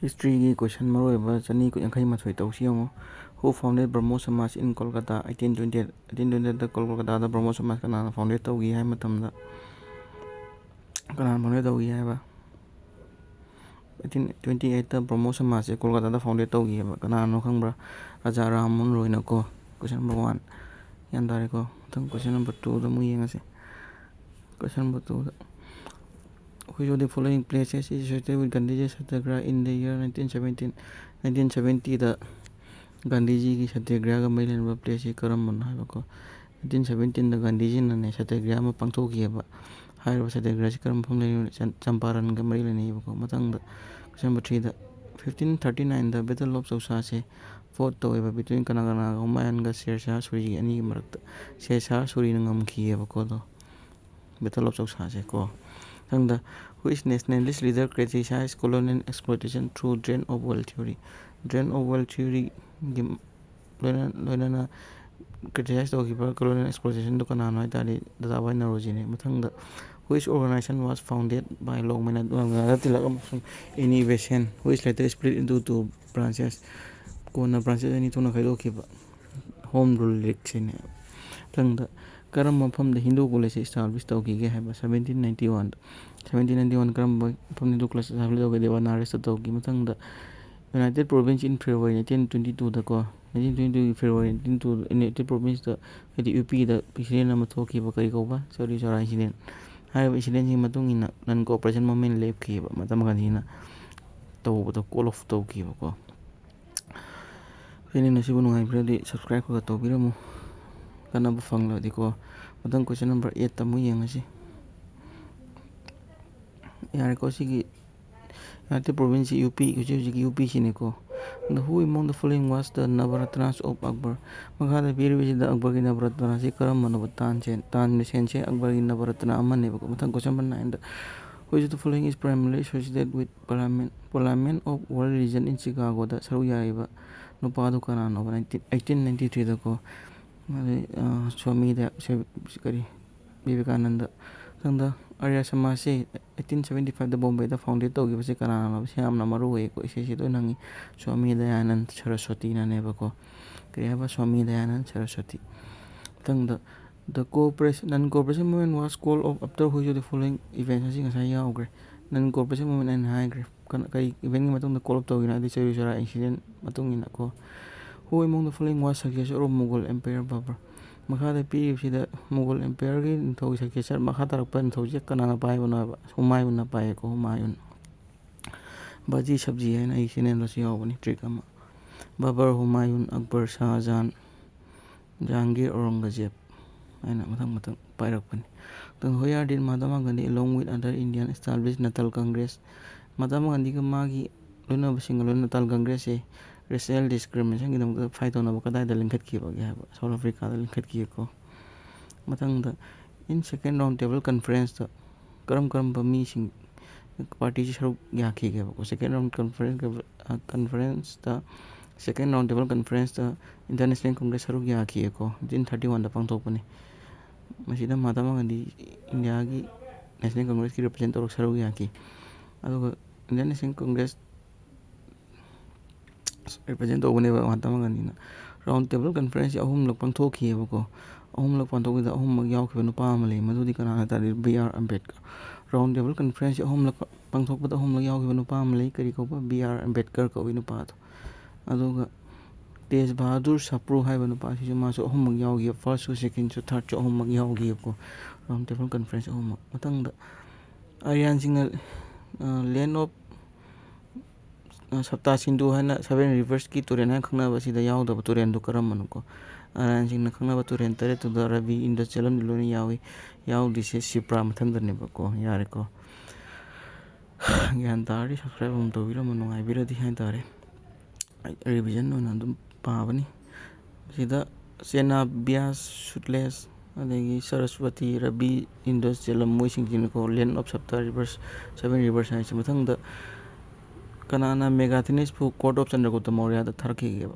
History question maroiba chani yankai mathoi tausi yongo. Who founded Brahmo Samaj in Kolkata 1828? 1828 da Kolkata da Brahmo Samaj kana founded taugi hai matamda. Kana founded taugi hai ba. 1828 da Brahmo Samaj e Kolkata da founded taugi hai ba. Kana no khangbra Raja Ram Mohan Roy na ko. Question number 1. Yan dare ko. Thang question number 2 da mu yengase. Question number 2 da. Which of the following places is associated with Gandhiji's Satyagraha in the year 1917? 1970 da Gandhiji ki Satyagraha ka mai lenba place hi karambana haiba ko. 1917 da Gandhiji na ne Satyagraha ma pangthoki ba. Haiba Satyagraha si karam pham le Champaran ka mai leni ba ko. Matang da question number 3 da 1539 da Battle of Chausa se fought toiba between kana Humayun ga Sher Suri ani marakta. Sher Suri na ngamki ba ko do. Battle of Chausa se ko. Thangda, which nationalist leader criticized colonial exploitation through drain of wealth theory? Drain of wealth theory loina criticized colonial exploitation to kanano itali Dadabhai Naoroji ne. Mathangda, which organization was founded by Lokmanya Innovation, which later split into two branches? Kona branches ani tuna khaidokiba. Home Rule League ne. Thangda, Karamba from the Hindu college established Tauki Gehaba 1791. 1791 Karamba from the Hindu college established Devanarist Tauki Matang the United Province in February 1922 the Ko 1922 February 1922 United Province the UP the Pishina Matoki Bakarikova, sorry, incident. I have incident in Matungina non cooperation moment left Kiba, Matamakadina Tau the call of Tauki Bako. Feeling a Sibunu Hybrid subscribe to the Tobiramu. Kana bufang lo di ko. Matang question number 8 tamu yang si. Yari ko sige. Yati province UP kusi UP sini ko. The who among the following was the Navaratnas of Akbar? Maghada piri visi the Akbar ki Navaratna si karam manobat tan senche Akbar ki Navaratna aman ne ko. Matang question number 9. Which of the following is primarily associated with Parliament of World Religion in Chicago? The Saruyaiba no padu kanano 1893 the ko. 𝗵𝗵𝗀𝗀𝗀 Vivekananda. Thangda Arya Samaj se 1875 da Bombay da founded taugi base kanana siamna maruwe ko ise do nangi 𝗵𝗵𝗀𝗀 Saraswati na ne ba ko. Kaya ba 𝗵𝗵𝗀𝗀 Saraswati. Thangda the non-cooperation movement was called off after which of the following events asi ngasai yaugre. Non-cooperation movement and high grade kai event ni matong da call of taugi na di Chari incident matong ina ko. Who among the following was successor of Mughal Emperor Babur? Makhada pi si the Mughal Emperor ki thau successor makhatarappan thau je kanana pai bana Humayun na pai ko Humayun. Baji sabji hai na isine lo si awani trick ama. Babur, Humayun, Akbar, Shah Jahan, Jahangir, Aurangzeb. Aina matang pai rakpani. Then where did Mahatma Gandhi along with other Indian establish Natal Congress? Mahatma Gandhi ka magi luna basinga Natal Congress e racial discrimination ki fight on ba kadai da lingkhat ki ba ge ba South Africa da lingkhat ki ko. Matang da in second round table conference da karam ba mi sing party ji saruk ya ki ge ba ko second round conference da second round table conference da international congress saruk ya ki ko 1931 da pangthok pani. Masida Mahatma Gandhi India ki national congress ki represent torok saruk ya ki. Aduga Indian national congress represent over Mahatma Gandhi na round table conference ahum lok pangthoki ba ko ahum lok pangthoki da ahum yaw ki nu pa male madudi kana ta 𝗵𝗵𝗀𝗀𝗵𝗀𝗀 round table conference ahum lok pangthok da ahum lok yaw ki nu pa male kari ko ba 𝗵𝗵𝗀𝗀𝗃 ko nu pa to aduga Tej Bahadur Sapru hai ba nu pa si ma so ahum yaw ki first second third ahum yaw ki ko round table conference ahum matang da Aryan Singhal land of Sapta Sindhu haina 7 rivers ki turen hai khangna ba sida yaw da turen du karam manu ko Aryan Singh na khangna ba turen tare to da Ravi Indus chalam lo ni yaw di se Sipra mathang da ne ba ko yare ko gyan tari subscribe hum to bira manu ai bira di hai tare revision no na dum pa bani sida Sena Bias Shutles adegi Saraswati Ravi Indus chalam moi sing jin ko land of Sapta rivers 7 rivers hai mathang da Kanana Megathinis pu court of Chandragupta Maurya da tharki ge